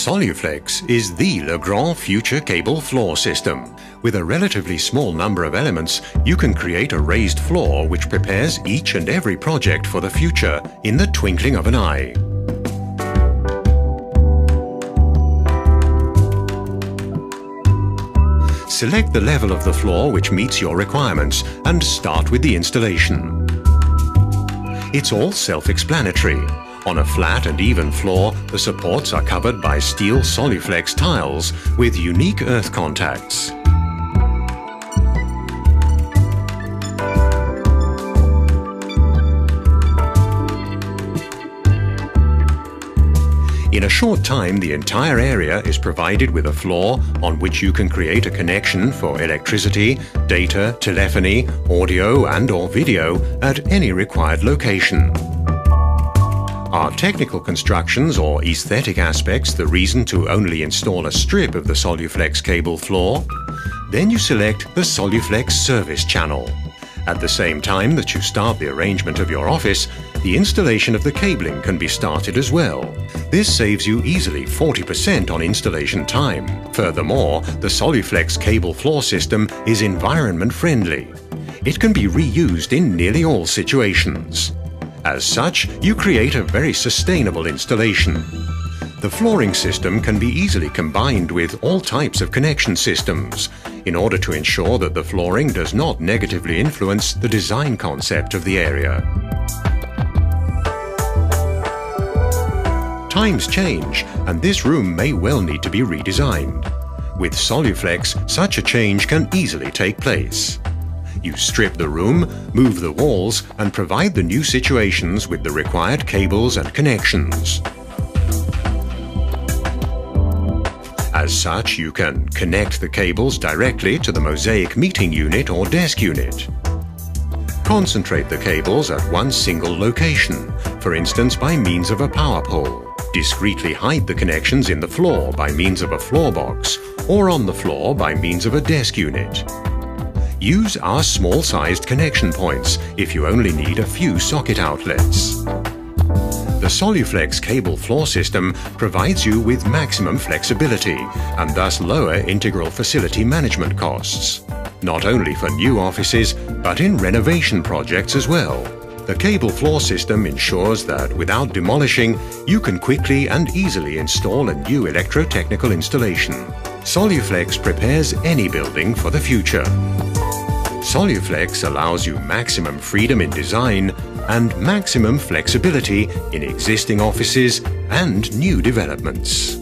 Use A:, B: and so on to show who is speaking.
A: Soluflex is the Legrand future cable floor system. With a relatively small number of elements, you can create a raised floor which prepares each and every project for the future in the twinkling of an eye. Select the level of the floor which meets your requirements and start with the installation. It's all self-explanatory. On a flat and even floor, the supports are covered by steel Soluflex tiles with unique earth contacts. In a short time, the entire area is provided with a floor on which you can create a connection for electricity, data, telephony, audio and/or video at any required location. Are technical constructions or aesthetic aspects the reason to only install a strip of the Soluflex cable floor? Then you select the Soluflex service channel. At the same time that you start the arrangement of your office, the installation of the cabling can be started as well. This saves you easily 40% on installation time. Furthermore, the Soluflex cable floor system is environment friendly. It can be reused in nearly all situations. As such, you create a very sustainable installation. The flooring system can be easily combined with all types of connection systems in order to ensure that the flooring does not negatively influence the design concept of the area. Times change, and this room may well need to be redesigned. With Soluflex, such a change can easily take place. You strip the room, move the walls, and provide the new situations with the required cables and connections. As such, you can connect the cables directly to the mosaic meeting unit or desk unit. Concentrate the cables at one single location, for instance by means of a power pole. Discreetly hide the connections in the floor by means of a floor box, or on the floor by means of a desk unit. Use our small-sized connection points if you only need a few socket outlets. The Soluflex cable floor system provides you with maximum flexibility and thus lower integral facility management costs. Not only for new offices, but in renovation projects as well. The cable floor system ensures that without demolishing, you can quickly and easily install a new electrotechnical installation. Soluflex prepares any building for the future. Soluflex allows you maximum freedom in design and maximum flexibility in existing offices and new developments.